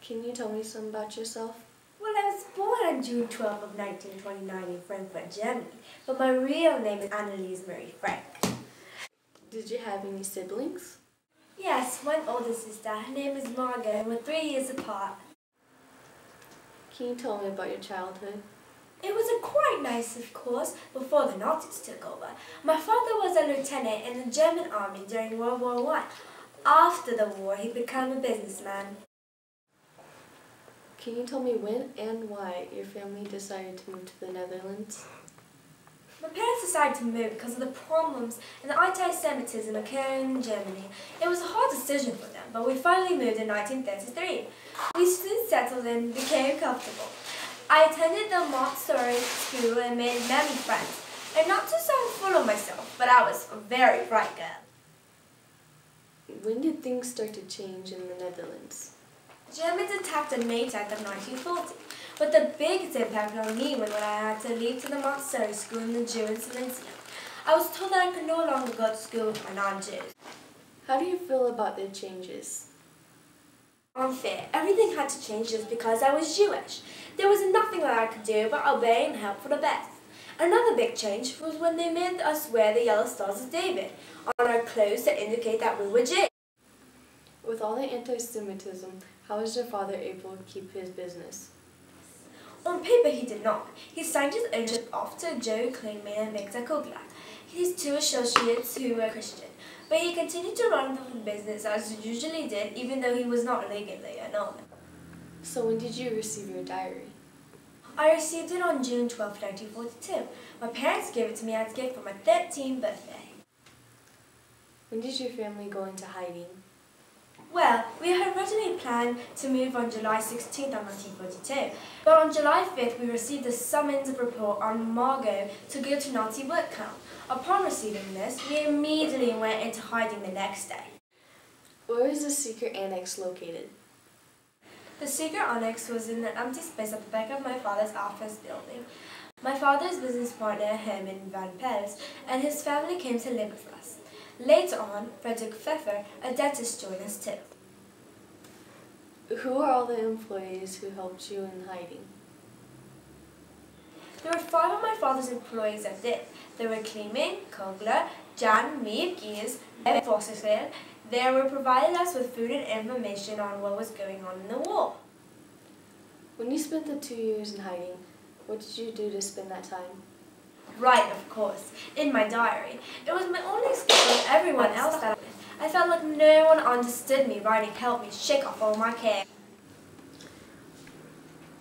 Can you tell me some about yourself? Well, I was born on June 12th of 1929 in Frankfurt, Germany, but my real name is Anneliese Marie Frank. Did you have any siblings? Yes, one older sister. Her name is Margot, and we're 3 years apart. Can you tell me about your childhood? It was quite nice, of course, before the Nazis took over. My father was a lieutenant in the German army during World War I. After the war, he became a businessman. Can you tell me when and why your family decided to move to the Netherlands? My parents decided to move because of the problems and the anti-Semitism occurring in Germany. It was a hard decision for them, but we finally moved in 1933. We soon settled and became comfortable. I attended the Montessori school and made many friends. And not to sound full of myself, but I was a very bright girl. When did things start to change in the Netherlands? Germans attacked on May 10th of 1940, but the biggest impact on me was when I had to leave to the Montessori school in the Jewish Silesia. I was told that I could no longer go to school with my non-Jews. How do you feel about the changes? Unfair. Everything had to change just because I was Jewish. There was nothing that I could do but obey and hope for the best. Another big change was when they made us wear the yellow stars of David on our clothes to indicate that we were Jews. With all the anti-Semitism, how was your father able to keep his business? On paper he did not. He signed his ownership off to Joe Klingman and Victor Kugler, his 2 associates who were Christian. But he continued to run the business as he usually did, even though he was not legally an owner. So when did you receive your diary? I received it on June 12, 1942. My parents gave it to me as a gift for my 13th birthday. When did your family go into hiding? Well, we had originally planned to move on July 16th of 1942, but on July 5th we received a summons report on Margot to go to Nazi work camp. Upon receiving this, we immediately went into hiding the next day. Where is the secret annex located? The secret annex was in an empty space at the back of my father's office building. My father's business partner, Herman van Pels, and his family came to live with us. Later on, Frederick Pfeffer, a dentist, joined us too. Who are all the employees who helped you in hiding? There were 5 of my father's employees that did. There were Klingman, Kogler, Jan, Meeb, Gies, and Vossersel. They were providing us with food and information on what was going on in the war. When you spent the 2 years in hiding, what did you do to spend that time? Write, of course, in my diary. It was my only escape from everyone else that I felt like no one understood me. Writing helped me shake off all my care.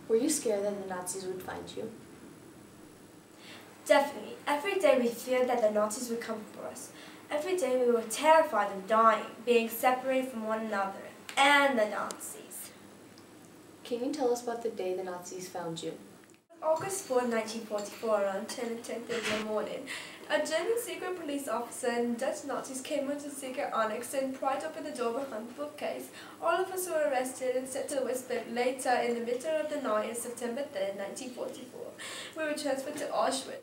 Were you scared that the Nazis would find you? Definitely. Every day we feared that the Nazis would come for us. Every day we were terrified of dying, being separated from one another, and the Nazis. Can you tell us about the day the Nazis found you? August 4, 1944, around 10 and 10:30 in the morning, a German secret police officer and Dutch Nazis came into the secret annex and pried open the door behind the bookcase. All of us were arrested and sent to Westberg. Later, in the middle of the night, on September 3, 1944, we were transferred to Auschwitz.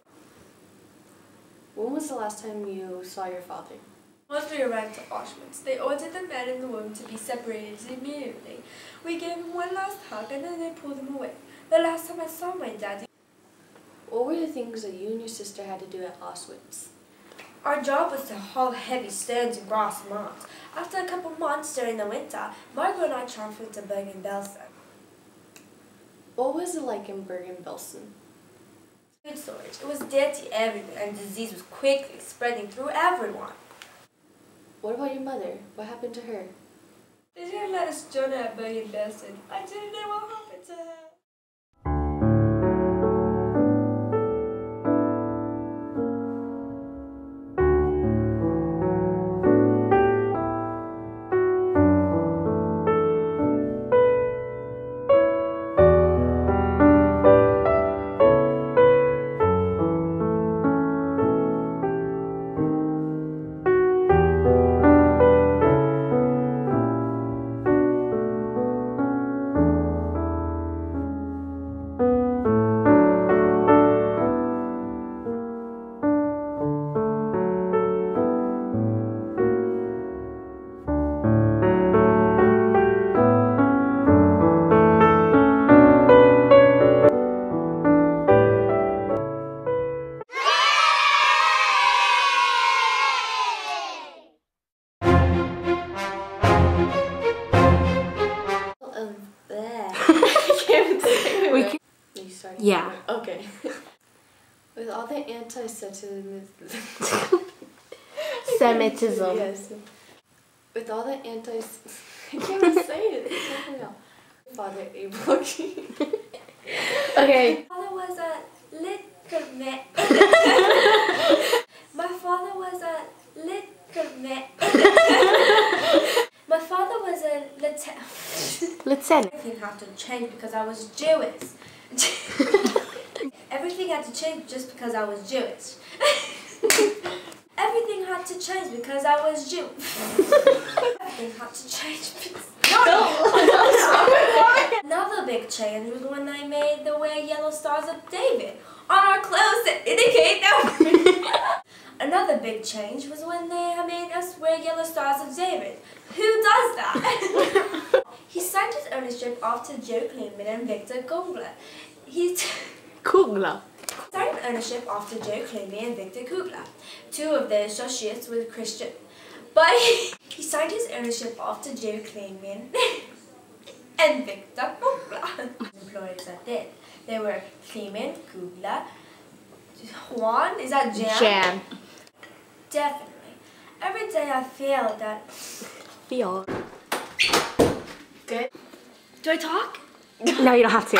When was the last time you saw your father? Once we arrived at Auschwitz, they ordered the man in the room to be separated immediately. We gave him one last hug and then they pulled him away. The last time I saw my dad. What were the things that you and your sister had to do at Auschwitz? Our job was to haul heavy stones and grass mounds. After a couple months during the winter, Margot and I transferred to Bergen-Belsen. What was it like in Bergen-Belsen? Food storage. It was dirty everywhere and disease was quickly spreading through everyone. What about your mother? What happened to her? They didn't let us join her at Bergen-Belsen. I didn't know what happened to her. With all the anti-Semitism. Semitism. Yes. With all the I can't even say it. Something else. Father Abel. Okay. My father was a little man. My father was a little man. My father was a Lieutenant. Everything had to change because I was Jewish. Everything had to change just because I was Jewish. Everything had to change because I was Jewish. Everything had to change because... Another big change was when I made the wear yellow stars of David on our clothes to indicate that. Another big change was when they made us wear yellow stars of David. Who does that? He signed his ownership off to Joe Kleeman and Victor Kugler. Kugler. Signed ownership off to Joe Kleeman and Victor Kugler, two of their associates with Christian. But he signed his ownership off to Joe Kleeman and Victor Kugler. Employees that did. They were Kleeman, Kugler, Juan, is that Jan? Jan. Definitely. Every day I feel that... Feel. Good. Do I talk? No, you don't have to.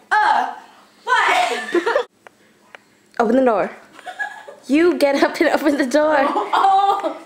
What? Open the door. You get up and open the door. Oh!